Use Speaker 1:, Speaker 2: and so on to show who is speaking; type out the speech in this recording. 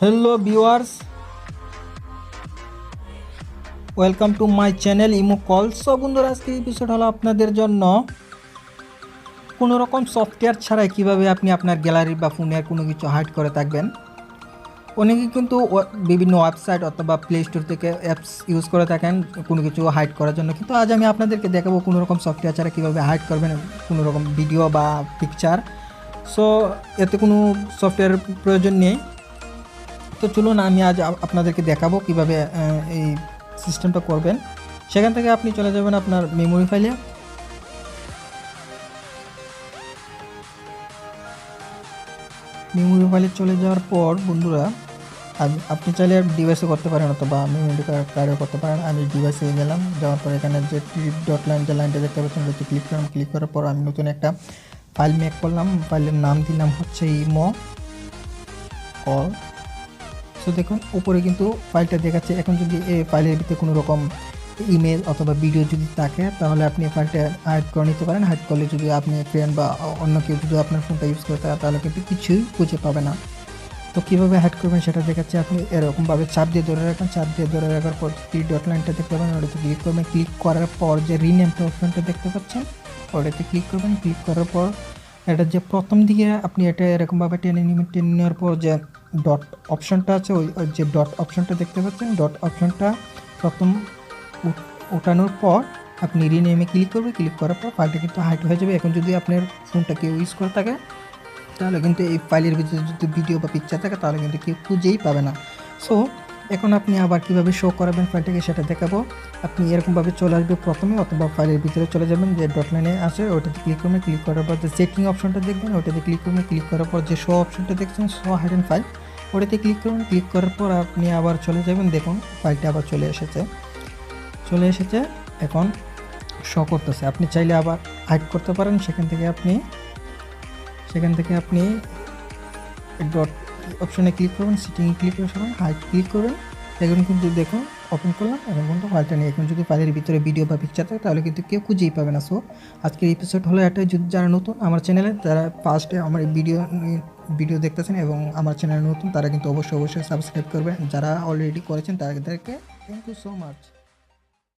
Speaker 1: Hello viewers, welcome to my channel imo call. So বন্ধুরা, আজকের episode হলো আপনাদের জন্য কোনো রকম সফটওয়্যার ছাড়াই কিভাবে আপনি আপনার গ্যালারি বা ফোনের কোনো কিছু হাইড করে থাকবেন। অনেকেই কিন্তু বিভিন্ন ওয়েবসাইট অথবা প্লে স্টোর থেকে অ্যাপস ইউজ করে থাকেন কোনো কিছু হাইড করার জন্য, কিন্তু আজ আমি আপনাদেরকে দেখাবো কোনো রকম সফটওয়্যার ছাড়া কীভাবে হাইড করবেন কোনো রকম ভিডিও বা পিকচার। সো এতে কোনো সফটওয়্যার প্রয়োজন নেই। তো চলুন আমি আজ আপনাদেরকে দেখাবো কিভাবে এই সিস্টেমটা করবেন। সেখান থেকে আপনি চলে যাবেন আপনার মেমোরি ফাইলে। মেমোরি ফাইলে চলে যাওয়ার পর বন্ধুরা, আপনি চাইলে ডিভাইসে করতে পারেন অথবা মেমোরি কার্ডে করতে পারেন। আমি ডিভাইসে গেলাম, যাওয়ার পর এখানে যে ডট লাইন যে লাইনটা দেখতে পাচ্ছেন ওটাতে ক্লিক করলাম। ক্লিক করার পর আমি নতুন একটা ফাইল মেক করলাম। ফাইলের নাম দিলাম হচ্ছে ইমো কল। সো দেখুন উপরে কিন্তু ফাইলটা দেখাচ্ছে। এখন যদি এই ফাইলের ভিতরে কোনো রকম ইমেজ অথবা ভিডিও যদি থাকে তাহলে আপনি ফাইলটা হাইড করে নিতে পারেন। হাইড করলে যদি আপনি ফ্রেন্ড বা অন্য কেউ যদি আপনার ফোনটা ইউজ করে থাকে তাহলে কিন্তু কিছুই খুঁজে পাবে না। তো কীভাবে হাইড করবেন সেটা দেখাচ্ছি। আপনি এরকমভাবে চাপ দিয়ে ধরে রাখেন। চাপ দিয়ে ধরে রাখার পর থ্রি ডট লাইনটা দেখতে পাবেন, ওটাতে ক্লিক করবেন। ক্লিক করার পর যে রিনেমটা অপশনটা দেখতে পাচ্ছেন ওটাতে ক্লিক করবেন। ক্লিক করার পর এটা যে প্রথম দিকে আপনি এটা এরকমভাবে টেনে নেবেন। টেনে নেওয়ার পর যে ডট অপশনটা আছে ওই যে ডট অপশনটা দেখতে পাচ্ছেন, ডট অপশনটা প্রথম ওঠানোর পর আপনি রিনেমে ক্লিক করবেন। ক্লিক করার পর ফাইলটা কিন্তু হাইড হয়ে যাবে। এখন যদি আপনার ফোনটা কেউ ইউজ করে থাকে তাহলে কিন্তু এই ফাইলের ভিতরে যদি ভিডিও বা পিকচার থাকে তাহলে কিন্তু কেউ খুঁজেই পাবে না। সো এখন আপনি আবার কীভাবে শো করাবেন ফাইলটাকে সেটা দেখাবো। আপনি এরকমভাবে চলে আসবে প্রথমে, অথবা ফাইলের ভিতরে চলে যাবেন, যে ডট লাইনে আছে ওটাতে ক্লিক করবেন। ক্লিক করার পর যে সেটিং অপশনটা দেখবেন ওটাতে ক্লিক করবেন। ক্লিক করার পর যে শো অপশনটা দেখছেন, শো হাইডেন ফাইল, ওটাতে ক্লিক করবেন। ক্লিক করার পর আপনি আবার চলে যাবেন। দেখুন ফাইলটা আবার চলে এসেছে। এখন শো করতেছে। আপনি চাইলে আবার হাইড করতে পারেন। সেখান থেকে আপনি ডট অপশনে ক্লিক করবেন, সেটিংয়ে ক্লিক করে হাইড ক্লিক করবেন। এখন কিন্তু দেখুন ওপেন করলাম, এখন কিন্তু ফাইলটা নেই। এখন যদি ফাইলের ভিতরে ভিডিও বা পিকচার থাকে তাহলে কিন্তু কেউ খুঁজেই পাবে না। সো আজকের এপিসোড হলো এটাই। যদি যারা নতুন আমার চ্যানেলে, তারা ফার্স্টে আমার ভিডিও দেখতেছেন এবং আমার চ্যানেলে নতুন, তারা কিন্তু অবশ্যই সাবস্ক্রাইব করবেন। যারা অলরেডি করেছেন তাদেরকে থ্যাংক ইউ সো মাচ।